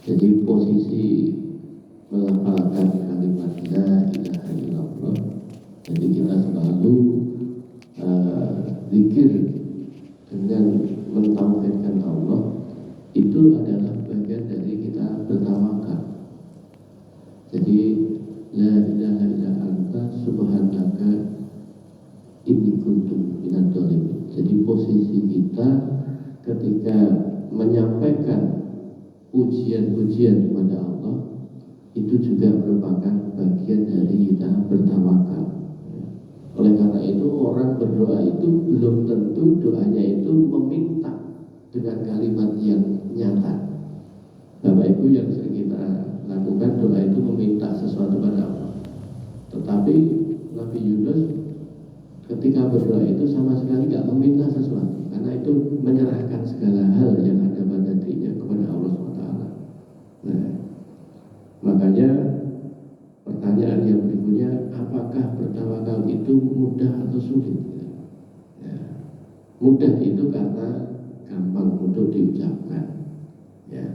Jadi posisi melafalkan kalimat la ilaha illallah, jadi kita selalu zikir dengan mentauhidkan Allah, itu adalah bagian dari kita bertawakal. Jadi la ilaha illa anta subhanaka inni kuntu minadz dzalimin. Jadi posisi kita ketika menyampaikan pujian-pujian kepada Allah itu juga merupakan bagian dari kita bertawakal. Oleh karena itu orang berdoa itu belum tentu doanya itu meminta dengan kalimat yang nyata. Bapak Ibu yang sering kita lakukan doa itu meminta sesuatu pada Allah. Tetapi Nabi Yunus ketika berdoa itu sama sekali tidak meminta sesuatu, karena itu menyerahkan segala hal yang ada pada dirinya kepada Allah SWT. Nah, makanya pertanyaan yang berikutnya, apakah bertawakal itu mudah atau sulit? Ya, mudah itu karena gampang untuk diucapkan, ya.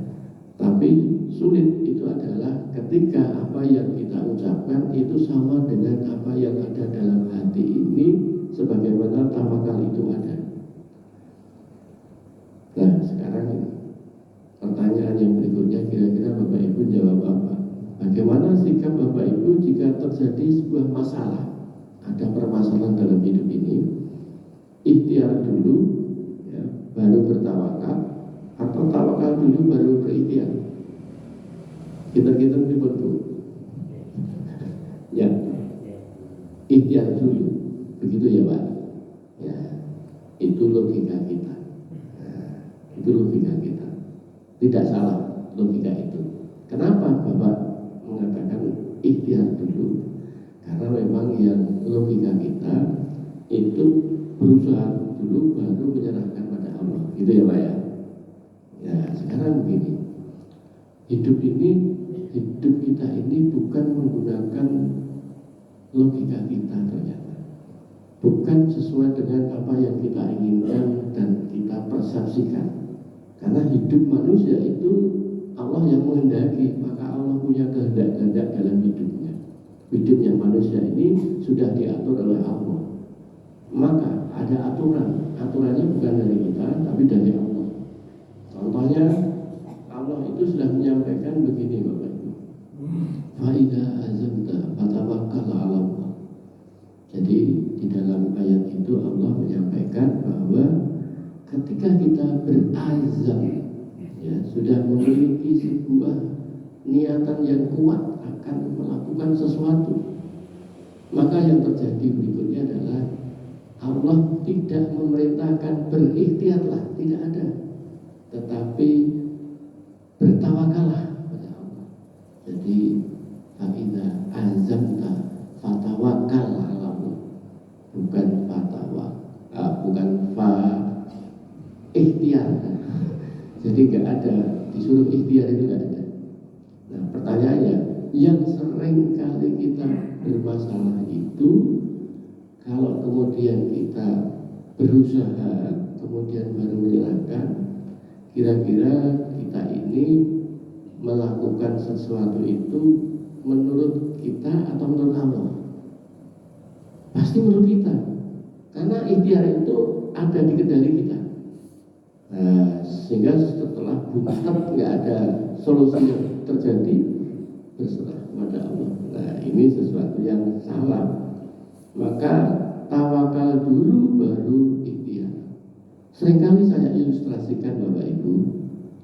Tapi sulit itu adalah ketika apa yang kita ucapkan itu sama dengan apa yang ada dalam hati ini, sebagaimana tawakal itu ada. Nah, sekarang pertanyaan yang berikutnya, kira-kira Bapak Ibu jawab apa? Bagaimana sikap Bapak Ibu jika terjadi sebuah masalah, ada permasalahan dalam hidup ini, ikhtiar dulu, ya, baru bertawakal, atau tawakal dulu baru berikhtiar? Kita dibentuk, ya, ikhtiar dulu, begitu ya Pak? Ya, itu logika kita. Itu logika kita. Tidak salah logika itu. Kenapa Bapak mengatakan ikhtiar dulu? Karena memang yang logika kita itu berusaha dulu baru menyerahkan pada Allah. Gitu ya Pak ya? Ya, sekarang begini. Hidup kita ini bukan menggunakan logika kita ternyata. Bukan sesuai dengan apa yang kita inginkan dan kita persepsikan. Karena hidup manusia itu Allah yang menghendaki, maka Allah punya kehendak-kehendak dalam hidupnya. Hidupnya manusia ini sudah diatur oleh Allah. Maka ada aturannya bukan dari kita, tapi dari Allah. Contohnya, Allah itu sudah menyampaikan begini Bapak Ibu. Fa idza azamta fatawakkal 'ala Allah. Jadi di dalam ayat itu Allah menyampaikan bahwa ketika kita berazam, ya, sudah memiliki sebuah niatan yang kuat akan melakukan sesuatu, maka yang terjadi berikutnya adalah Allah tidak memerintahkan berikhtiarlah, tidak ada, tetapi bertawakallah pada Allah. Jadi fa'idza azamta fatawakkal 'ala Allah, bukan bukan fa ikhtiar. Jadi nggak ada disuruh ikhtiar, itu nggak ada. Nah, pertanyaannya, yang sering kali kita bermasalah itu kalau kemudian kita berusaha kemudian baru menyerahkan, kira-kira kita ini melakukan sesuatu itu menurut kita atau menurut Allah? Pasti menurut kita, karena ikhtiar itu ada di kendali kita. Nah, sehingga setelah buntut nggak ada solusi yang terjadi, berserah kepada Allah. Nah, ini sesuatu yang salah. Maka tawakal dulu baru ikhtiar. Seringkali saya ilustrasikan Bapak Ibu,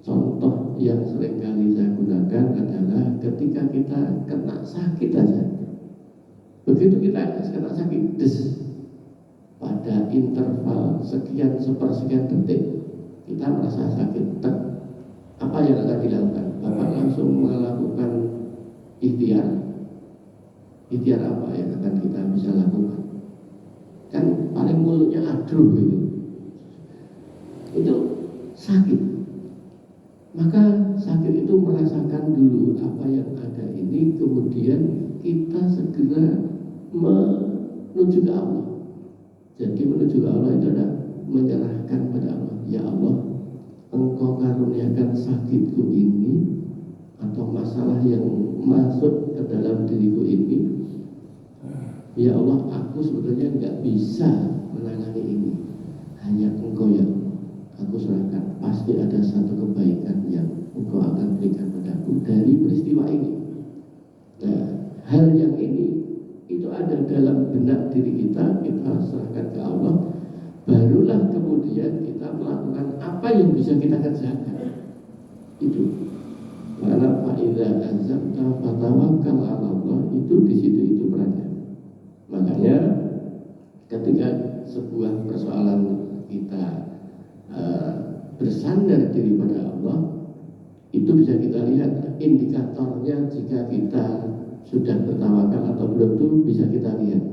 contoh yang seringkali saya gunakan adalah ketika kita kena sakit saja. Begitu kita kena sakit, pada interval sekian sepersekian detik kita merasa sakit, apa yang akan dilakukan? Bapak langsung melakukan ikhtiar. Ikhtiar apa yang akan kita bisa lakukan? Kan paling mulutnya aduh gitu. Itu sakit. Maka sakit itu merasakan dulu apa yang ada ini, kemudian kita segera menuju ke Allah. Jadi menuju ke Allah itu adalah menyerahkan pada Allah. Ya Allah, Engkau karuniakan sakitku ini atau masalah yang masuk ke dalam diriku ini, ya Allah, aku sebetulnya nggak bisa menangani ini, hanya Engkau ya aku serahkan. Pasti ada satu kebaikan yang Engkau akan berikan padaku dari peristiwa ini. Nah, hal yang ini itu ada dalam benak diri kita, kita serahkan ke Allah. Barulah kemudian kita melakukan apa yang bisa kita kerjakan. Itu karena fa'idza azamta fatawakkal 'ala Allah, itu di situ itu berada. Makanya ketika sebuah persoalan kita bersandar diri pada Allah, itu bisa kita lihat indikatornya. Jika kita sudah bertawakal atau belum, itu bisa kita lihat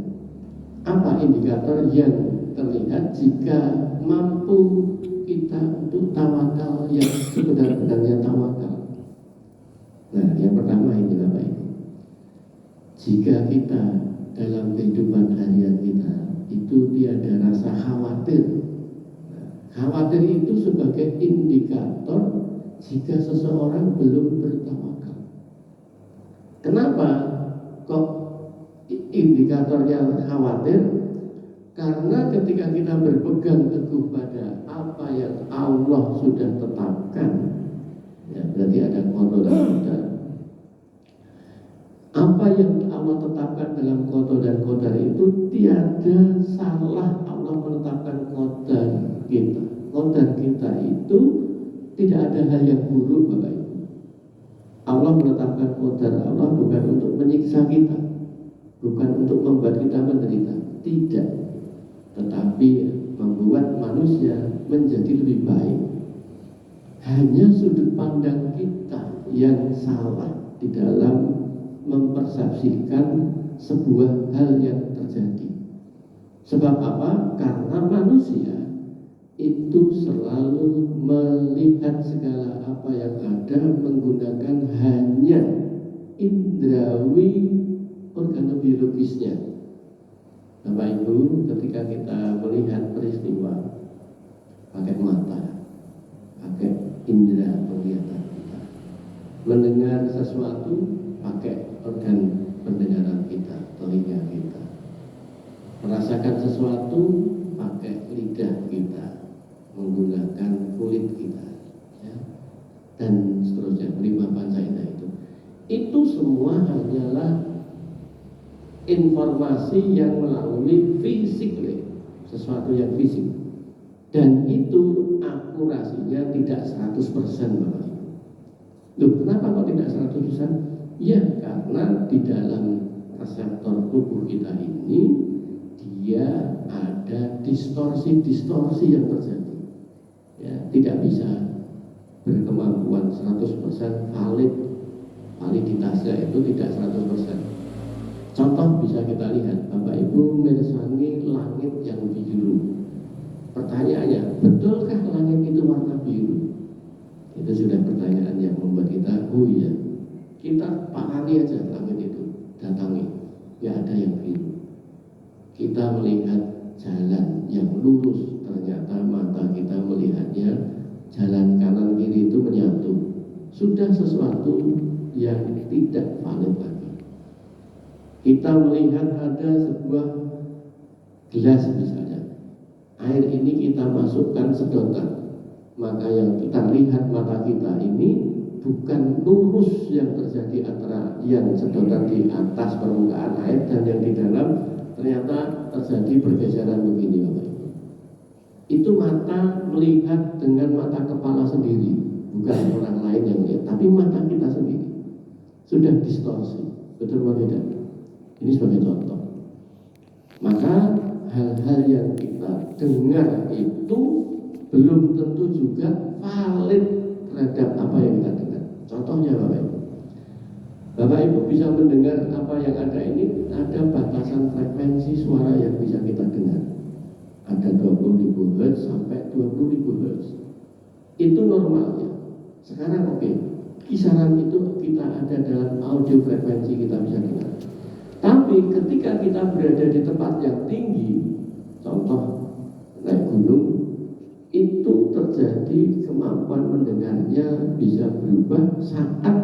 apa indikator yang terlihat jika mampu kita untuk tawakal yang sebenar-benarnya tawakal. Nah, yang pertama ini Bapak Ibu, jika kita dalam kehidupan harian kita itu tiada rasa khawatir. Nah, khawatir itu sebagai indikator jika seseorang belum bertawakal. Kenapa kok indikatornya khawatir? Karena ketika kita berpegang teguh pada apa yang Allah sudah tetapkan, ya berarti ada qada dan qadar. Apa yang Allah tetapkan dalam qada dan qadar itu tiada salah Allah menetapkan qadar kita. Qadar kita itu tidak ada hal yang buruk Bapak Ibu. Allah menetapkan qadar Allah bukan untuk menyiksa kita, bukan untuk membuat kita menderita, tidak, tetapi membuat manusia menjadi lebih baik. Hanya sudut pandang kita yang salah di dalam mempersepsikan sebuah hal yang terjadi. Sebab apa? Karena manusia itu selalu melihat segala apa yang ada menggunakan hanya indrawi organobiologisnya. Bapak Ibu, ketika kita melihat peristiwa pakai mata, pakai indera penglihatan kita, mendengar sesuatu pakai organ pendengaran kita, telinga kita, merasakan sesuatu pakai lidah kita, menggunakan kulit kita, ya, dan seterusnya, lima panca indera itu semua hanyalah informasi yang melalui fisik, sesuatu yang fisik, dan itu akurasinya tidak 100% Bapak Ibu. Loh, kenapa kok tidak 100%? Ya, karena di dalam reseptor tubuh kita ini dia ada distorsi-distorsi yang terjadi. Ya, tidak bisa berkemampuan 100% valid. Validitasnya itu tidak 100%. Contoh bisa kita lihat, Bapak Ibu mirsani langit yang biru. Pertanyaannya, betulkah langit itu warna biru? Itu sudah pertanyaan yang membuat kita, oh iya, kita parani aja langit itu, datangi, ya ada yang biru. Kita melihat jalan yang lurus, ternyata mata kita melihatnya jalan kanan kiri itu menyatu. Sudah sesuatu yang tidak valid lagi. Kita melihat ada sebuah gelas misalnya, air ini kita masukkan sedotan, maka yang kita lihat mata kita ini bukan lurus yang terjadi antara yang sedotan di atas permukaan air dan yang di dalam, ternyata terjadi pergeseran begini Bapak Ibu. Itu mata melihat dengan mata kepala sendiri, bukan orang lain yang lihat, tapi mata kita sendiri sudah distorsi, betul atau tidak? Ini sebagai contoh. Maka hal-hal yang kita dengar itu belum tentu juga valid terhadap apa yang kita dengar. Contohnya Bapak Ibu, Bapak Ibu bisa mendengar apa yang ada ini, ada batasan frekuensi suara yang bisa kita dengar. Ada 20.000 Hz sampai 20.000 Hz. Itu normalnya. Sekarang oke, kisaran itu kita ada dalam audio frekuensi kita bisa dengar. Tapi ketika kita berada di tempat yang tinggi, contoh naik gunung, itu terjadi kemampuan mendengarnya bisa berubah saat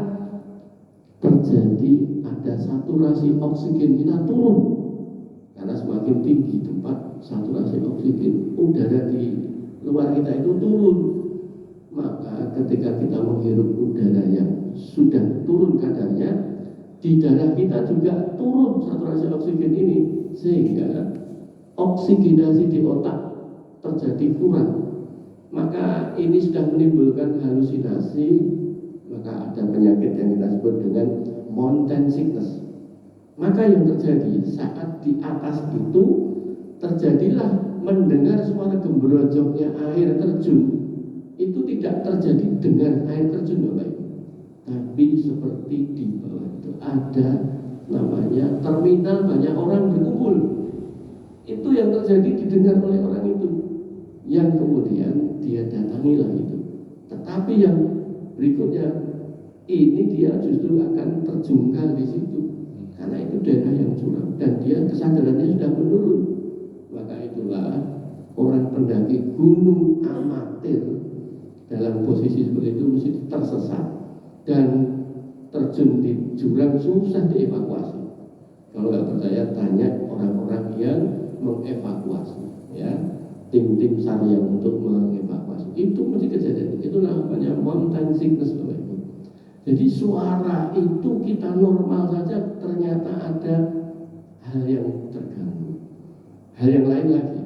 terjadi ada saturasi oksigen kita turun, karena semakin tinggi tempat saturasi oksigen udara di luar kita itu turun. Maka ketika kita menghirup udara yang sudah turun kadarnya, di darah kita juga turun saturasi oksigen ini, sehingga oksigenasi di otak terjadi kurang. Maka ini sudah menimbulkan halusinasi. Maka ada penyakit yang kita sebut dengan mountain sickness. Maka yang terjadi saat di atas itu, terjadilah mendengar suara gembrojoknya air terjun. Itu tidak terjadi dengan air terjun, Bapak Ibu, tapi seperti di bawah itu ada namanya terminal, banyak orang berkumpul. Itu yang terjadi didengar oleh orang itu, yang kemudian dia datangilah itu. Tetapi yang berikutnya ini dia justru akan terjungkal di situ, karena itu daerah yang curam dan dia kesadarannya sudah menurun. Maka itulah orang pendaki gunung amatir dalam posisi seperti itu mesti tersesat dan terjun di jurang, susah dievakuasi. Kalau nggak percaya tanya orang-orang yang mengevakuasi, ya, tim-tim SAR yang untuk mengevakuasi. Itu mesti kejadian. Itulah namanya mountain sickness, Bapak Ibu. Jadi suara itu kita normal saja, ternyata ada hal yang terganggu. Hal yang lain lagi,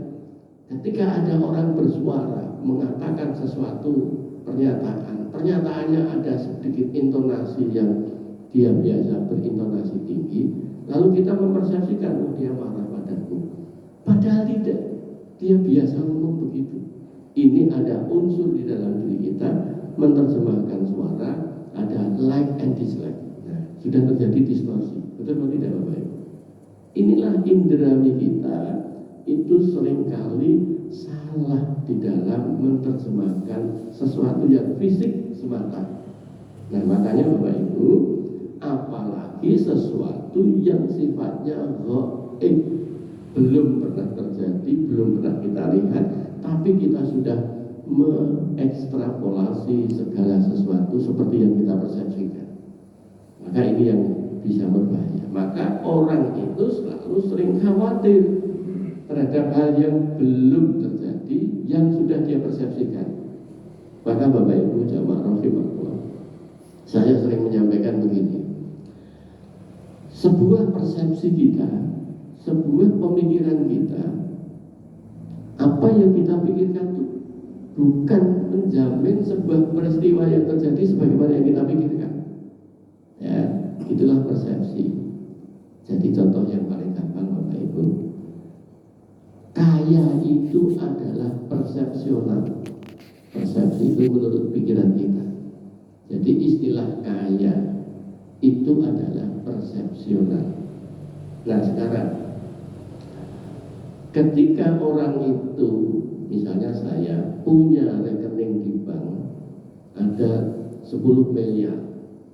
ketika ada orang bersuara mengatakan sesuatu pernyataannya ada sedikit intonasi yang dia biasa berintonasi tinggi, lalu kita mempersepsikan, oh dia marah padaku, padahal tidak, dia biasa ngomong begitu. Ini ada unsur di dalam diri kita menerjemahkan suara, ada like and dislike. Nah, sudah terjadi distorsi, betul atau tidak, Bapak Ibu? Inilah indrawi kita itu seringkali salah di dalam menerjemahkan sesuatu yang fisik semata. Nah, makanya Bapak Ibu, apalagi sesuatu yang sifatnya gaib, belum pernah terjadi, belum pernah kita lihat, tapi kita sudah mengekstrapolasi segala sesuatu seperti yang kita persepsikan. Maka ini yang bisa berbahaya. Maka orang itu selalu sering khawatir terhadap hal yang belum terjadi, yang sudah dia persepsikan. Maka Bapak Ibu jamaah rahimahullah, saya sering menyampaikan begini, sebuah persepsi kita, sebuah pemikiran kita, apa yang kita pikirkan itu bukan menjamin sebuah peristiwa yang terjadi sebagaimana yang kita pikirkan. Ya, itulah persepsi. Jadi contoh yang paling gampang, Bapak Ibu, kaya itu adalah persepsional. Persepsi itu menurut pikiran kita. Jadi istilah kaya itu adalah persepsional. Nah sekarang, ketika orang itu, misalnya saya punya rekening di bank, ada 10 miliar,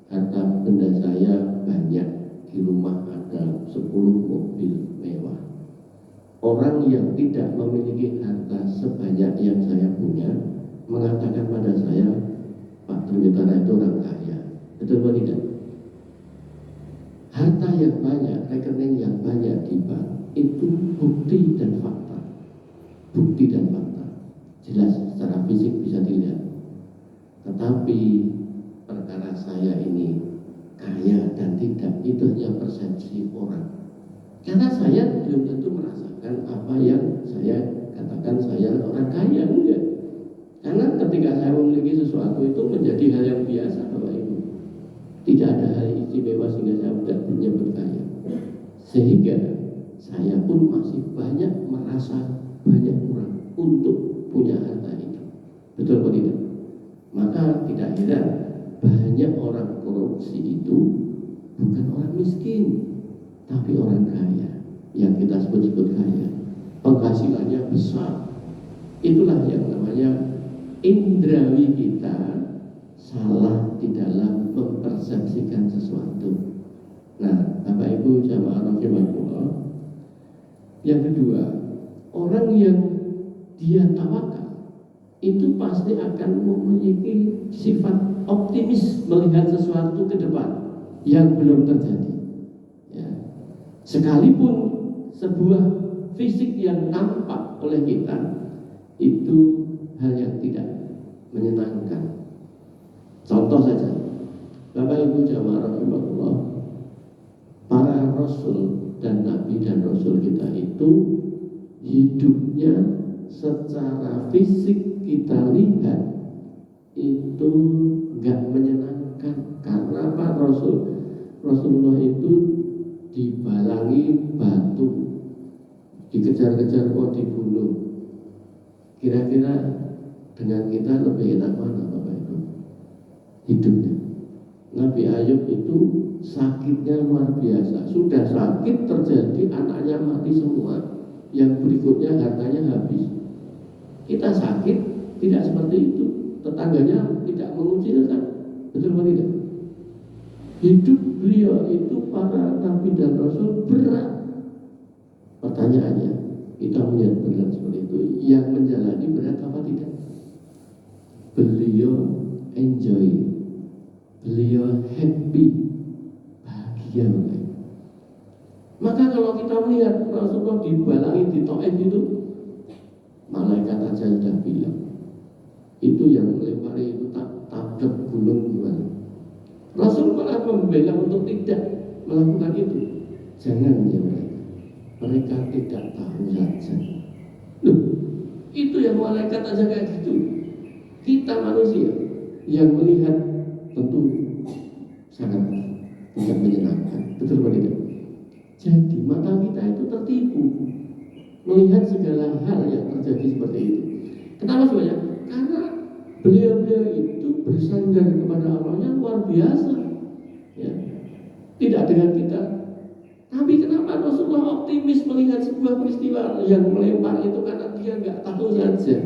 harta benda saya banyak, di rumah ada 10 mobil mewah. Orang yang tidak memiliki harta sebanyak yang saya punya mengatakan pada saya, Pak Triwetara itu orang kaya. Betul atau tidak? Harta yang banyak, rekening yang banyak di bank, itu bukti dan fakta. Bukti dan fakta jelas secara fisik bisa dilihat. Tetapi perkara saya ini kaya dan tidak, itu hanya persepsi orang. Karena saya belum tentu merasakan apa yang saya katakan saya orang kaya, enggak. Karena ketika saya memiliki sesuatu itu menjadi hal yang biasa, Bapak Ibu. Tidak ada hal istimewa sehingga saya tidak menyebut kaya. Sehingga saya pun masih banyak merasa banyak kurang untuk punya harta itu. Betul atau tidak? Maka tidak heran banyak orang korupsi itu bukan orang miskin, tapi orang kaya, yang kita sebut-sebut kaya, penghasilannya besar. Itulah yang namanya indrawi kita salah di dalam mempersepsikan sesuatu. Nah, Bapak Ibu jamaah rahimahullah, yang kedua, orang yang dia tawakal itu pasti akan memiliki sifat optimis melihat sesuatu ke depan. yang belum terjadi. Ya. Sekalipun sebuah fisik yang nampak oleh kita itu hal yang tidak menyenangkan. Contoh saja, Bapak Ibu jamaah rahimahullah, para rasul dan nabi dan rasul kita itu hidupnya secara fisik kita lihat itu enggak menyenangkan. Karena apa? Rasulullah itu dibalangi batu, dikejar-kejar kok dibunuh. Kira-kira dengan kita lebih enak mana Bapak Ibu hidupnya? Nabi Ayub itu sakitnya luar biasa. Sudah sakit terjadi anaknya mati semua, yang berikutnya hartanya habis. Kita sakit tidak seperti itu, tetangganya tidak mengucilkan, betul atau tidak? Hidup beliau itu para nabi dan rasul berat. Pertanyaannya, kita melihat berat seperti itu, yang menjalani berat apa tidak? Beliau enjoy, beliau happy, bahagia. Maka kalau kita melihat Rasulullah dibalangi di Taif itu, malaikat aja sudah bilang, itu yang melempari itu tabrak gunung gimana. Rasul malah membela untuk tidak melakukan itu. Jangan ya mereka tidak tahu saja. Loh, itu yang malaikat aja kayak gitu. Kita manusia yang melihat tentu sangat tidak menyenangkan, betul atau tidak? Jadi mata kita itu tertipu melihat segala hal yang terjadi seperti itu. Kenapa sebenarnya? Karena beliau-beliau itu bersandar kepada Allah yang luar biasa, ya. Tidak dengan kita. Tapi kenapa Rasulullah optimis melihat sebuah peristiwa yang melempar itu? Karena dia nggak tahu saja.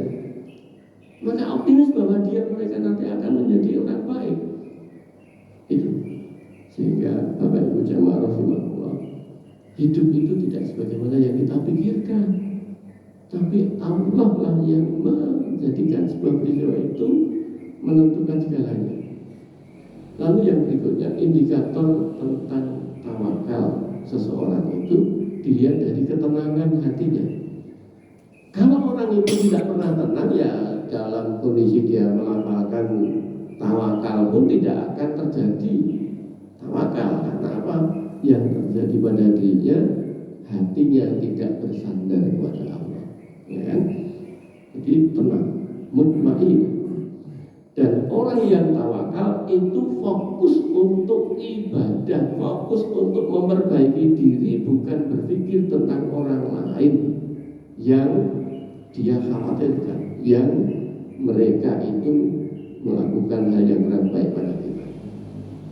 Maka optimis bahwa mereka nanti akan menjadi orang baik. Itu sehingga Bapak Ibu jamaah rahimahullah, hidup itu tidak sebagaimana yang kita pikirkan, tapi Allah lah yang menjadikan sebuah peristiwa itu menentukan segalanya. Lalu yang berikutnya, indikator tentang tawakal seseorang itu dilihat dari ketenangan hatinya. Kalau orang itu tidak pernah tenang, ya dalam kondisi dia melafalkan tawakal pun tidak akan terjadi tawakal. Karena apa? Yang terjadi pada dirinya, hatinya tidak bersandar kepada Allah, ya kan? Jadi tenang, mutmain. Dan orang yang tawakal itu fokus untuk ibadah, fokus untuk memperbaiki diri, bukan berpikir tentang orang lain yang dia khawatirkan, yang mereka itu melakukan hal yang kurang baik pada kita.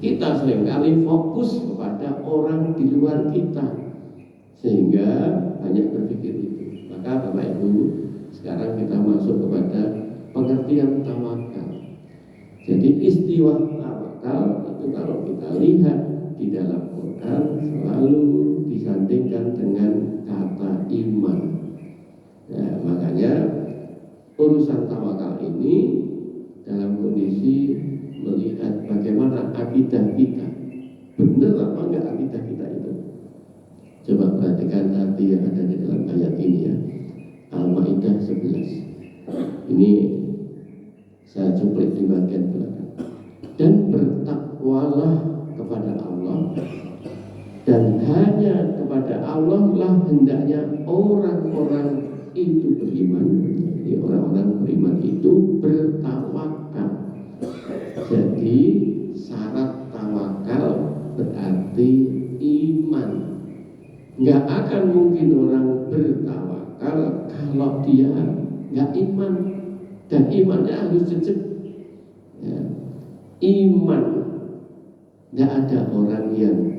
Kita seringkali fokus kepada orang di luar kita, sehingga banyak berpikir itu. Maka Bapak Ibu, sekarang kita masuk kepada pengertian tawakal. Jadi istilah tawakal itu kalau kita lihat di dalam Quran selalu disandingkan dengan kata iman. Ya, makanya urusan tawakal ini dalam kondisi melihat bagaimana akidah kita, benar apa enggak akidah kita itu. Coba perhatikan arti yang ada di dalam ayat ini ya, Al-Maidah 11. Ini saya cuplik di bagian belakang. Dan bertakwalah kepada Allah, dan hanya kepada Allah lah hendaknya orang-orang itu beriman. Jadi orang-orang beriman itu bertawakal. Jadi syarat tawakal berarti iman. Nggak akan mungkin orang bertawakal kalau dia nggak iman, dan imannya harus jejak. Ya. Iman, nggak ada orang yang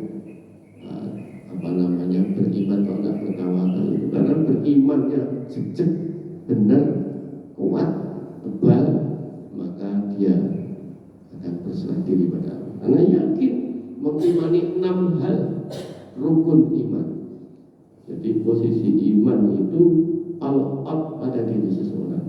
beriman kalau nggak bertawakal itu, karena berimannya jejak, benar, kuat, tebal, maka dia akan berserah diri pada Allah. Karena yakin mengimani 6 hal rukun iman. Jadi posisi iman itu al-ad pada diri seseorang.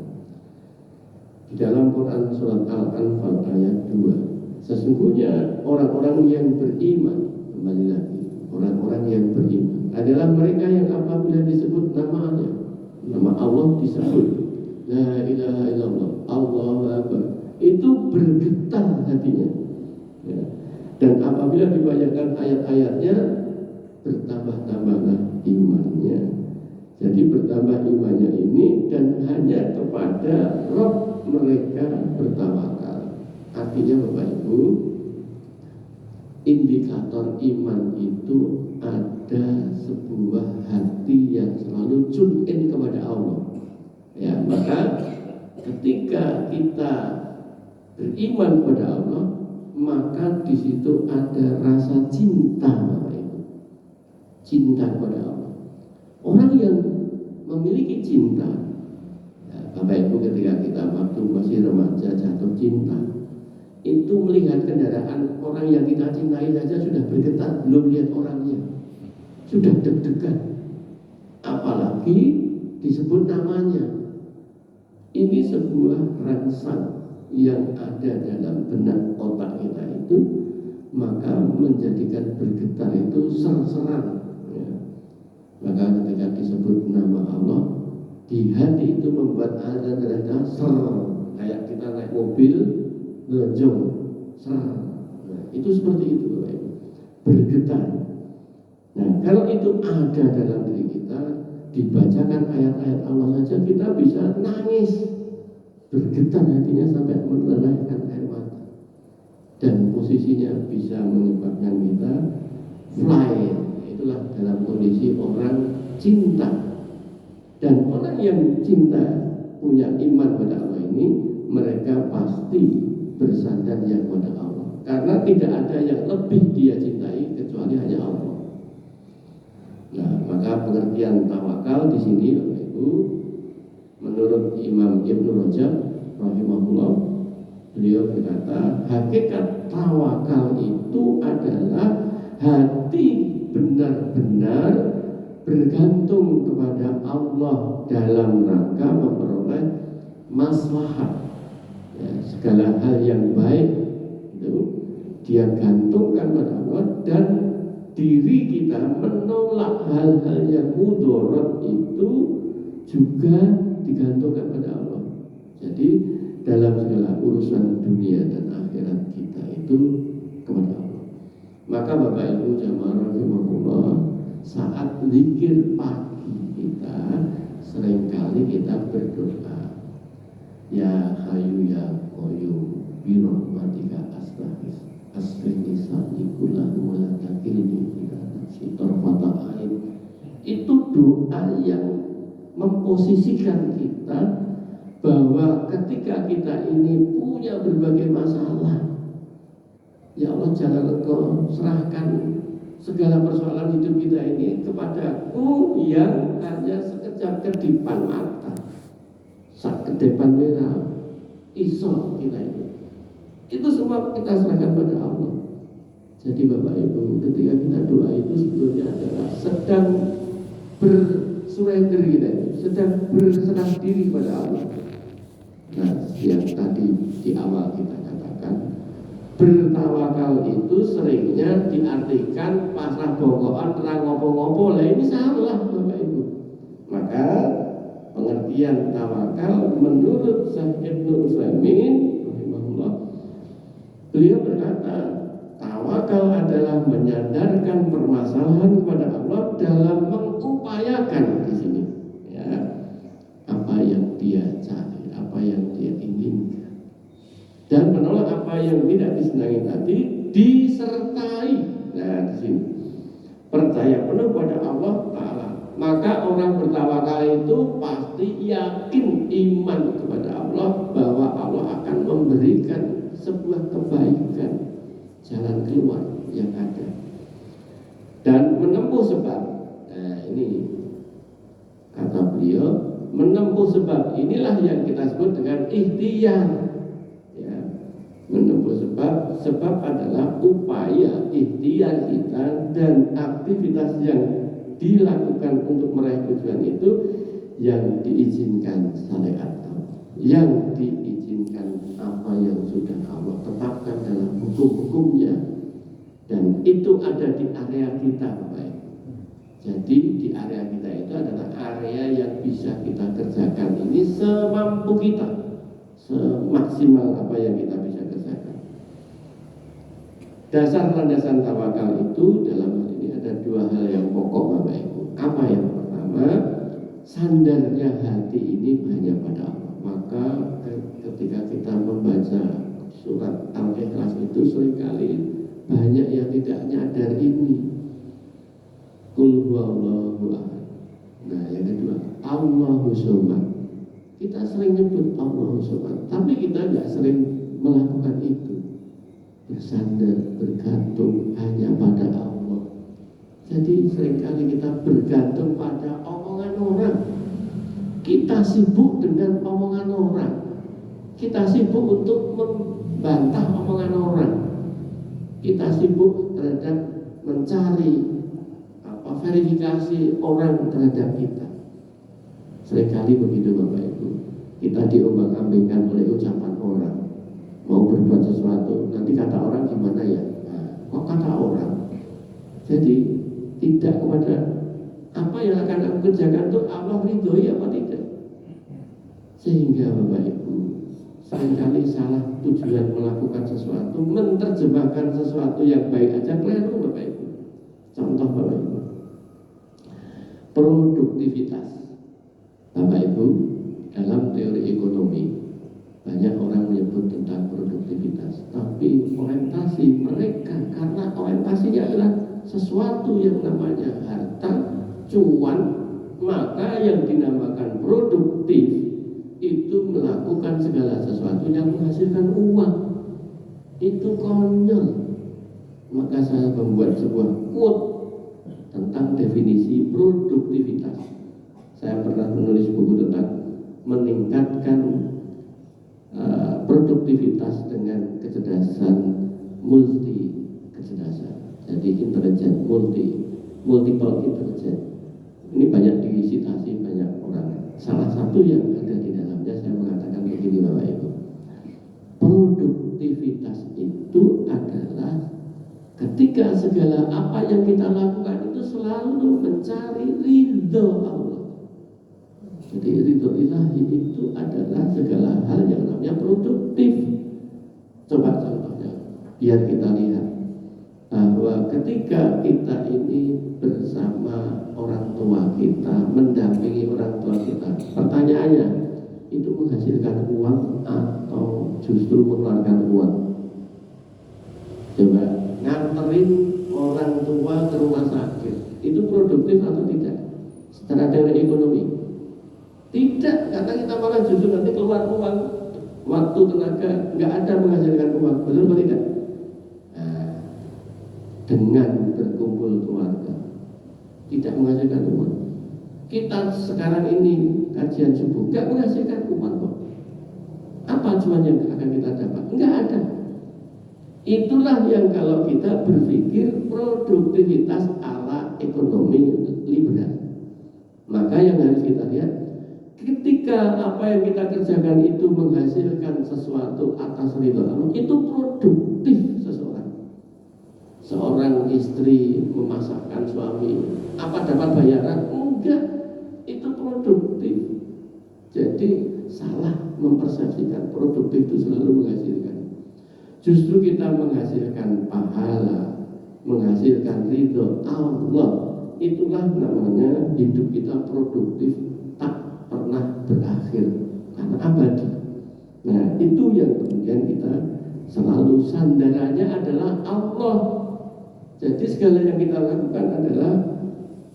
Di dalam Quran surat Al-Anfal ayat 2, Sesungguhnya orang-orang yang beriman, kembali lagi, orang-orang yang beriman adalah mereka yang apabila disebut namanya, nama Allah disebut, la ilaha illallah, Allahu akbar, itu bergetar hatinya, ya. Dan apabila dibacakan ayat-ayatnya, bertambah-tambahlah imannya. Jadi bertambah imannya ini, dan hanya kepada Rabb mereka bertawakal. Artinya Bapak Ibu, indikator iman itu ada sebuah hati yang selalu tune in kepada Allah. Ya, maka ketika kita beriman kepada Allah, maka di situ ada rasa cinta, Bapak Ibu. Cinta kepada Allah. Orang yang memiliki cinta, ya, Bapak Ibu, ketika kita waktu masih remaja jatuh cinta, itu melihat kendaraan orang yang kita cintai saja sudah bergetar, belum lihat orangnya, sudah deg-degan, apalagi disebut namanya. Ini sebuah rangsang yang ada dalam benak otak kita itu, maka menjadikan bergetar itu ser-seran, ya. Maka ketika disebut nama Allah di hati itu membuat ada ser, kayak kita naik mobil lonjong, nah, itu seperti itu Bapak Ibu, bergetar. Nah, kalau itu ada dalam diri kita, dibacakan ayat-ayat Allah saja kita bisa nangis, bergetar hatinya sampai melelehkan air mata, dan posisinya bisa menyebabkan kita fly. Itulah dalam kondisi orang cinta. Dan orang yang cinta, punya iman pada Allah ini, mereka pasti bersandar yang kepada Allah, karena tidak ada yang lebih dia cintai kecuali hanya Allah. Nah, maka pengertian tawakal di sini Bapak Ibu, menurut Imam Ibnu Rajab rahimahullah, beliau berkata, hakikat tawakal itu adalah hati benar-benar bergantung kepada Allah dalam rangka memperoleh maslahat. Ya, segala hal yang baik itu dia gantungkan pada Allah, dan diri kita menolak hal-hal yang mudarat itu juga digantungkan pada Allah. Jadi dalam segala urusan dunia dan akhirat kita itu kepada Allah. Maka Bapak Ibu jamaah rahimahullah, saat zikir pagi kita seringkali kita berdoa, ya Hayyu ya Qayyum bi rahmatika astaghfir asqini sabni kullahu wa la takilni ila nafsi tarfata ain. Itu doa yang memposisikan kita bahwa ketika kita ini punya berbagai masalah, ya Allah, jangan Engkau serahkan segala persoalan hidup kita ini kepadaku yang hanya sekejap kedipan mata, sak kedepan merah, iso kita ini. Itu semua kita serahkan pada Allah. Jadi Bapak Ibu, ketika kita doa itu sebetulnya adalah sedang bersurrender kita ini, sedang berserah diri pada Allah. Nah, yang tadi di awal kita katakan, bertawakal itu seringnya diartikan pasrah bokokan, terang ngopo-ngopo. Lah ini salah Bapak Ibu. Maka pengertian tawakal menurut Syekh Ibnu Utsaimin rahimahullah, beliau berkata, tawakal adalah menyandarkan permasalahan kepada Allah dalam mengupayakan di sini, ya, apa yang dia cari, apa yang dia inginkan, dan menolak apa yang tidak disenangi tadi, disertai. Nah, di sini percaya penuh pada Allah Ta'ala. Maka orang bertawakal itu pasti yakin iman kepada Allah, bahwa Allah akan memberikan sebuah kebaikan, jalan keluar yang ada, dan menempuh sebab. Nah, ini kata beliau, menempuh sebab inilah yang kita sebut dengan ikhtiar. Ya, menempuh sebab adalah upaya ikhtiar kita, dan aktivitas yang dilakukan untuk meraih tujuan itu yang diizinkan syariat, yang diizinkan apa yang sudah Allah tetapkan dalam hukum area kita, Bapak Ibu. Jadi di area kita itu adalah area yang bisa kita kerjakan ini semampu kita, semaksimal apa yang kita bisa kerjakan. Dasar landasan tawakal itu dalam hal ini ada dua hal yang pokok, Bapak Ibu. Apa yang pertama? Sandarnya hati ini hanya pada Allah. Maka ketika kita membaca surat Al-Ikhlas itu seringkali banyak yang tidak nyadar ini. Qul huwallahu ahad. Nah, yang kedua, Allahu somad. Kita sering nyebut Allahu somad, tapi kita nggak sering melakukan itu. Bersandar, bergantung hanya pada Allah. Jadi seringkali kita bergantung pada omongan orang. Kita sibuk dengan omongan orang. Kita sibuk untuk membantah omongan orang. Kita sibuk terhadap mencari verifikasi orang terhadap kita. Seringkali begitu, Bapak Ibu. Kita diombang-ambingkan oleh ucapan orang. Mau berbuat sesuatu, nanti kata orang gimana ya? Nah, kok kata orang? Jadi tidak kepada apa yang akan aku kerjakan itu Allah ridhoi apa tidak. Sehingga Bapak Ibu seringkali salah tujuan melakukan sesuatu, menerjemahkan sesuatu yang baik aja keliru, Bapak Ibu. Contoh, Bapak Ibu, produktivitas. Bapak Ibu, dalam teori ekonomi banyak orang menyebut tentang produktivitas, tapi orientasi mereka, karena orientasinya adalah sesuatu yang namanya harta, cuan, maka yang dinamakan produktif itu melakukan segala sesuatu yang menghasilkan uang. Itu konyol. Maka saya membuat sebuah quote tentang definisi produktivitas. Saya pernah menulis buku tentang meningkatkan produktivitas dengan kecerdasan multi kecerdasan. Jadi intelijen multiple intelligence. Ini banyak disitasi banyak orang. Salah satu yang ada di dalamnya saya mengatakan begini, Bapak Ibu. Produktivitas itu adalah ketika segala apa yang kita lakukan itu selalu mencari ridho Allah. Jadi ridho ilahi itu adalah segala hal yang namanya produktif. Coba contohnya, biar kita lihat bahwa ketika kita ini bersama orang tua kita, mendampingi orang tua kita, pertanyaannya, itu menghasilkan uang atau justru mengeluarkan uang? Coba nganterin orang tua ke rumah sakit, itu produktif atau tidak? Secara teori ekonomi tidak, karena kita malah justru nanti keluar uang, waktu, tenaga, nggak ada menghasilkan uang, betul atau tidak? Nah, dengan berkumpul keluarga tidak menghasilkan uang. Kita sekarang ini kajian subuh nggak menghasilkan uang kok. Apa cuan yang akan kita dapat? Nggak ada. Itulah yang kalau kita berpikir produktivitas ala ekonomi liberal. Maka yang harus kita lihat, ketika apa yang kita kerjakan itu menghasilkan sesuatu atas ridho Allah, itu produktif seseorang. Seorang istri memasakkan suami, apa dapat bayaran? Enggak, itu produktif. Jadi salah mempersepsikan produktif itu selalu menghasilkan. Justru kita menghasilkan pahala, menghasilkan ridho Allah. Itulah namanya hidup kita produktif, tak pernah berakhir, karena abadi. Nah, itu yang kemudian kita selalu sandarannya adalah Allah. Jadi segala yang kita lakukan adalah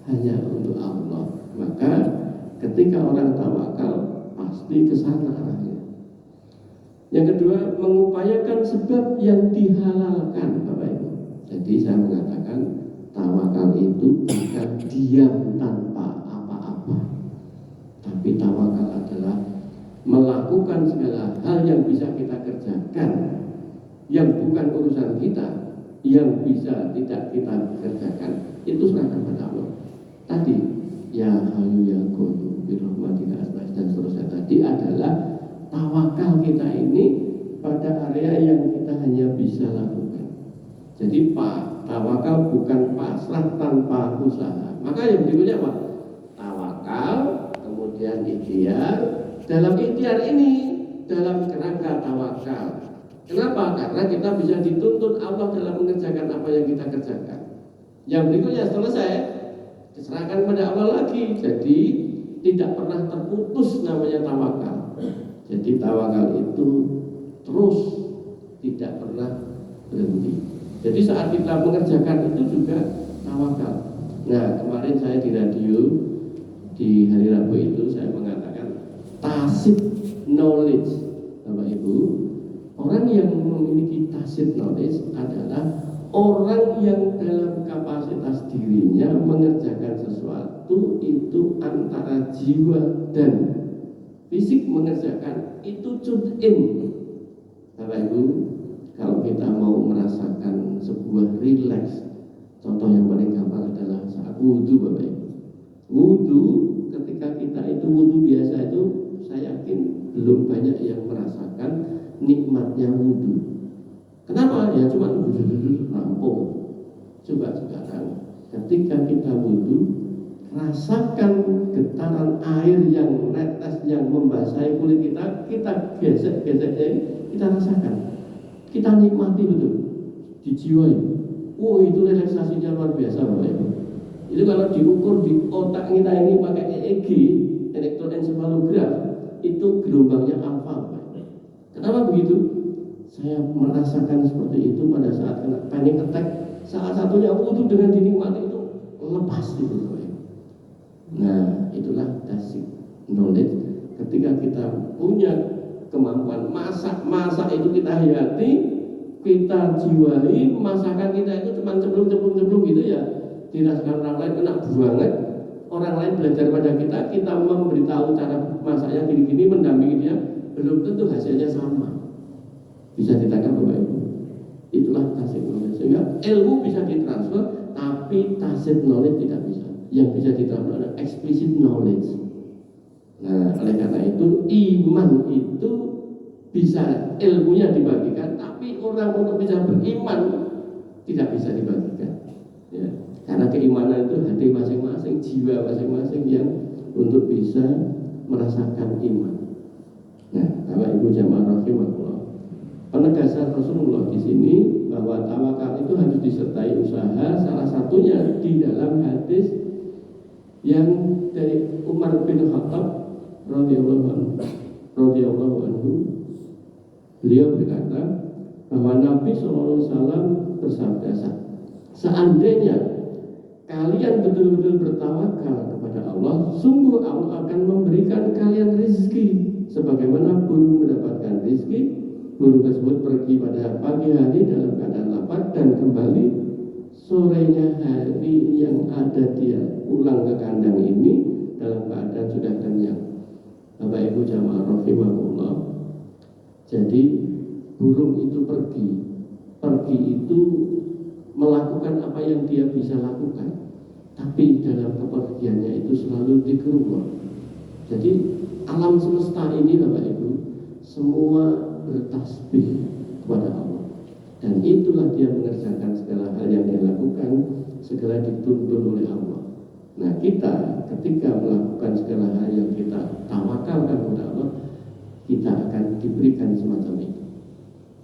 hanya untuk Allah. Maka ketika orang tawakal pasti ke sana arahnya. Yang kedua, mengupayakan sebab yang dihalalkan, Bapak Ibu. Jadi saya mengatakan tawakal itu bukan diam tanpa apa-apa, tapi tawakal adalah melakukan segala hal yang bisa kita kerjakan, yang bukan urusan kita, yang bisa tidak kita kerjakan, itu serahkan pada Allah. Tadi ya Hayyu ya Qayyum birahmatika astaghfir dan seterusnya tadi adalah tawakal kita ini pada area yang kita hanya bisa lakukan. Jadi Pak, Tawakal bukan pasrah tanpa usaha. Maka yang berikutnya apa? Tawakal, kemudian ikhtiar. Dalam ikhtiar ini, dalam kerangka tawakal. Kenapa? Karena kita bisa dituntut Allah dalam mengerjakan apa yang kita kerjakan. Yang berikutnya selesai, diserahkan pada Allah lagi. Jadi tidak pernah terputus namanya tawakal. Jadi tawakal itu terus, tidak pernah berhenti. Jadi saat kita mengerjakan itu juga tawakal. Nah, kemarin saya di radio di hari Rabu itu saya mengatakan tacit knowledge, Bapak Ibu. Orang yang memiliki tacit knowledge adalah orang yang dalam kapasitas dirinya mengerjakan sesuatu itu antara jiwa dan fisik mengerjakan itu tune in. Bapak Ibu, kalau kita mau merasakan sebuah rileks, contoh yang paling gampang adalah saat wudhu, Bapak Ibu. Wudhu, ketika kita itu wudhu biasa itu, saya yakin belum banyak yang merasakan nikmatnya wudhu. Kenapa? Ya cuma rampung. Coba sekarang, ketika kita wudhu, rasakan getaran air yang netes yang membasahi kulit kita, kita gesek-geseknya ini, kita rasakan. Kita nikmati betul di jiwa ini. Oh, itu relaksasinya luar biasa, Bapak Ibu. Itu kalau diukur di otak kita ini pakai EEG, elektroencephalograph, itu gelombangnya alfa, Bapak Ibu. Kenapa begitu? Saya merasakan seperti itu pada saat kena panic attack. Salah satunya wudhu dengan dinikmati itu lepas itu, Bapak Ibu. Nah, itulah basic knowledge. Ketika kita punya kemampuan masak itu kita hayati, kita jiwai, masakan kita itu cuma cemplung gitu ya, dirasakan orang lain enak banget. Orang lain belajar pada kita, kita memberitahu cara masaknya gini-gini, mendampingi dia, belum tentu hasilnya sama. Bisa ditangkap, Bapak Ibu. Itulah tacit knowledge. Sehingga ilmu bisa ditransfer, tapi tacit knowledge tidak bisa. Yang bisa ditransfer adalah explicit knowledge. Nah, oleh karena itu iman itu bisa ilmunya dibagikan, tapi orang untuk bisa beriman tidak bisa dibagikan. Ya, karena keimanan itu hati masing-masing, jiwa masing-masing yang untuk bisa merasakan iman. Nah, Bapak Ibu jamaah rahimahullah, penegasan Rasulullah di sini bahwa tawakal itu harus disertai usaha. Salah satunya di dalam hadis yang dari Umar bin Khattab radhiyallahu anhu, beliau berkata bahwa Nabi SAW bersabda, seandainya kalian betul-betul bertawakal kepada Allah, sungguh Allah akan memberikan kalian rizki sebagaimana burung mendapatkan rizki. Burung tersebut pergi pada pagi hari dalam keadaan lapar dan kembali sorenya hari yang ada dia pulang ke kandang ini dalam keadaan sudah kenyang. Bapak Ibu jamaah rahimahullah, jadi burung itu pergi itu melakukan apa yang dia bisa lakukan, tapi dalam kepergiannya itu selalu dikeluar. Jadi alam semesta ini, Bapak Ibu, semua bertasbih kepada Allah, dan itulah dia mengerjakan segala hal yang dia lakukan, segala dituntun oleh Allah. Nah, kita ketika melakukan segala hal yang kita tawakalkan kepada Allah, kita akan diberikan semacam itu.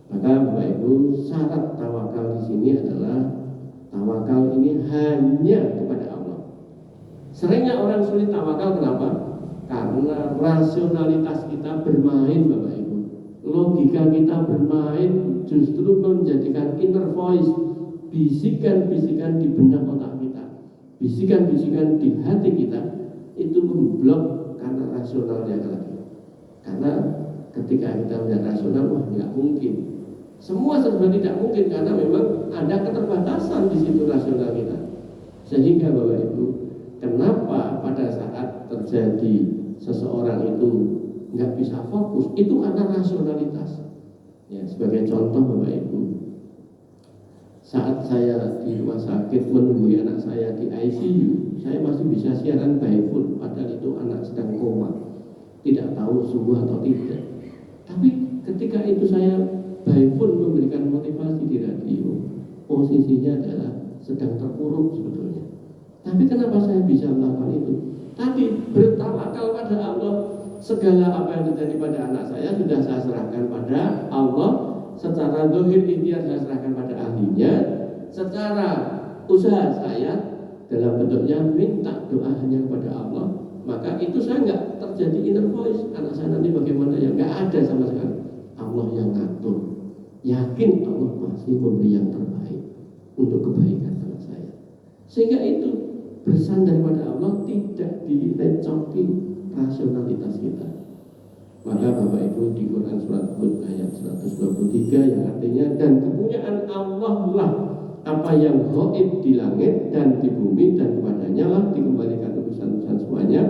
Maka Bapak Ibu, syarat tawakal di sini adalah tawakal ini hanya kepada Allah. Seringnya orang sulit tawakal, kenapa? Karena rasionalitas kita bermain, Bapak Ibu. Logika kita bermain, justru menjadikan inner voice, bisikan-bisikan di benak otak kita, bisikan-bisikan di hati kita itu memblok karena rasionalnya lagi. Karena ketika kita melihat rasional, wah nggak mungkin. Semua serba tidak mungkin karena memang ada keterbatasan di situ rasional kita. Sehingga Bapak Ibu, kenapa pada saat terjadi seseorang itu nggak bisa fokus, itu karena rasionalitas. Ya, sebagai contoh Bapak Ibu, saat saya di rumah sakit menunggu anak saya di ICU, saya masih bisa siaran by phone, padahal itu anak sedang koma, tidak tahu sembuh atau tidak. Tapi ketika itu saya by phone memberikan motivasi di radio, posisinya adalah sedang terpuruk sebetulnya. Tapi kenapa saya bisa melakukan itu? Tadi bertawakal pada Allah. Segala apa yang terjadi pada anak saya sudah saya serahkan pada Allah. Secara zahir ikhtiar saya serahkan pada ahlinya. Secara usaha saya dalam bentuknya minta doa hanya kepada Allah. Maka itu saya nggak terjadi inner voice. Anak saya nanti bagaimana ya? Nggak ada sama sekali. Allah yang ngatur. Yakin Allah pasti memberi yang terbaik untuk kebaikan anak saya. Sehingga itu bersandar pada Allah, tidak direcoki rasionalitas kita. Maka Bapak Ibu di Quran surat Hud ayat 123 yang artinya, dan kepunyaan Allah lah apa yang gaib di langit dan di bumi, dan kepadanya lah dikembalikan urusan-urusan semuanya.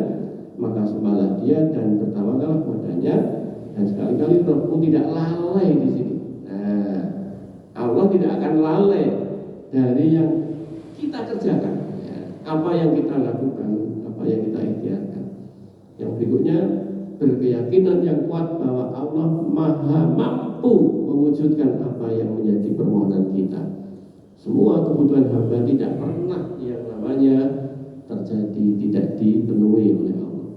Maka sembahlah Dia dan bertawakallah kepadanya, dan sekali-kali rohmu tidak lalai di sini. Nah, Allah tidak akan lalai dari yang kita kerjakan. Apa yang kita lakukan, apa yang kita ikhtiarkan. Yang berikutnya, berkeyakinan yang kuat bahwa Allah maha mampu mewujudkan apa yang menjadi permohonan kita. Semua kebutuhan hamba tidak pernah yang namanya terjadi tidak dipenuhi oleh Allah.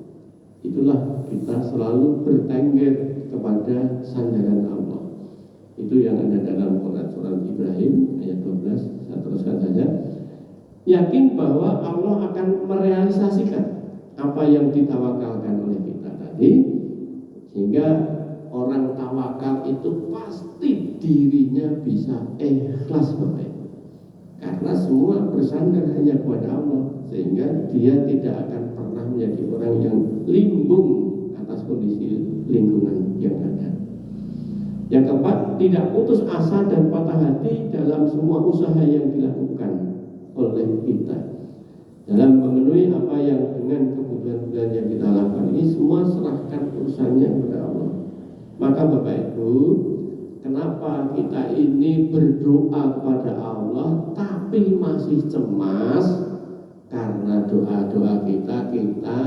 Itulah kita selalu bertengger kepada sandaran Allah. Itu yang ada dalam Quran surat Ibrahim ayat 12. Saya teruskan saja. Yakin bahwa Allah akan merealisasikan apa yang ditawakalkan oleh kita tadi, sehingga orang tawakal itu pasti dirinya bisa ikhlas Bapak Ibu, karena semua bersandar hanya kepada Allah, sehingga dia tidak akan pernah menjadi orang yang limbung atas kondisi lingkungan yang ada. Yang keempat, tidak putus asa dan patah hati dalam semua usaha yang dilakukan oleh kita dalam memenuhi apa yang dengan kebutuhan yang kita lakukan ini, semua serahkan urusannya kepada Allah. Maka Bapak Ibu, kenapa kita ini berdoa kepada Allah tapi masih cemas? Karena doa-doa kita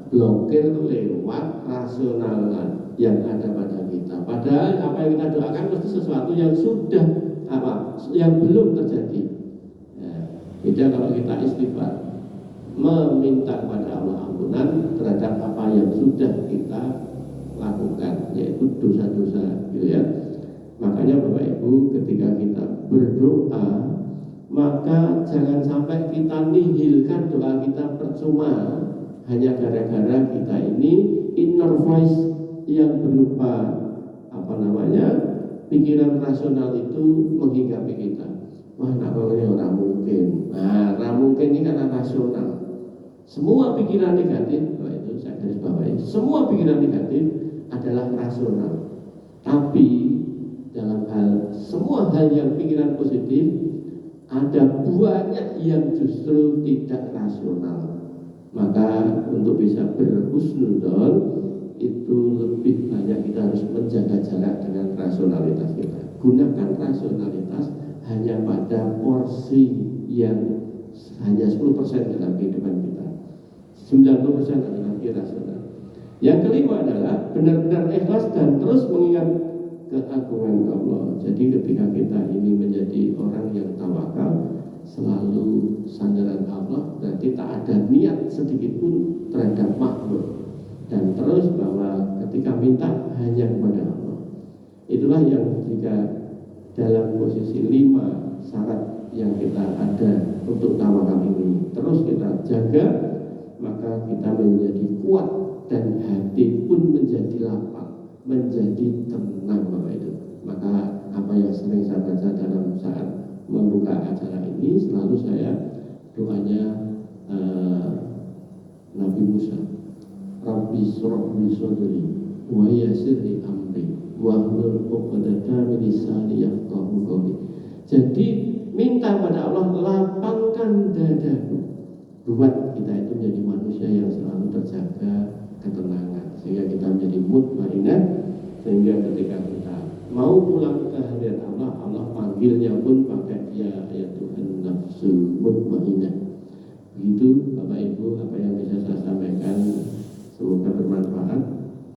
blokir lewat rasional yang ada pada kita. Padahal apa yang kita doakan pasti sesuatu yang sudah yang belum terjadi. Beda kalau kita istighfar, meminta kepada Allah ampunan terhadap apa yang sudah kita lakukan, yaitu dosa-dosa, gitu ya. Makanya Bapak Ibu, ketika kita berdoa, maka jangan sampai kita nihilkan doa kita percuma hanya gara-gara kita ini inner voice yang berupa pikiran rasional itu menghinggapi kita. Wah, nak ini orang mungkin. Nah, orang mungkin ini karena rasional. Semua pikiran negatif, itu saya garis bawahi. Semua pikiran negatif adalah rasional. Tapi dalam semua hal yang pikiran positif, ada banyak yang justru tidak rasional. Maka untuk bisa berhusnudzon itu lebih banyak kita harus menjaga jarak dengan rasionalitas kita. Gunakan rasionalitas hanya pada porsi yang hanya 10% dalam kehidupan kita. 90% adalah irasional. Yang kelima adalah benar-benar ikhlas dan terus mengingat keagungan Allah. Jadi ketika kita ini menjadi orang yang tawakal, selalu sandaran Allah, berarti tak ada niat sedikit pun terhadap makhluk, dan terus bahwa ketika minta hanya kepada Allah. Itulah yang jika dalam posisi 5 syarat yang kita ada untuk tawakal ini terus kita jaga, maka kita menjadi kuat dan hati pun menjadi lapang, menjadi tenang Bapak itu. Maka apa yang sering saya baca dalam saat membuka acara ini, selalu saya doanya Nabi Musa, Rabbi shrah li sadri wa yassir li amri wahlul 'uqdatam min lisani yafqahu qawli. Jadi minta pada Allah, lapangkan dadaku, buat kita itu menjadi manusia yang selalu terjaga ketenangan, sehingga kita menjadi mutmainah, sehingga ketika kita mau pulang ke hadirat Allah, Allah panggilnya pun pakai ya Tuhan nafsu mutmainah. Begitu Bapak Ibu apa yang bisa saya sampaikan, semoga bermanfaat.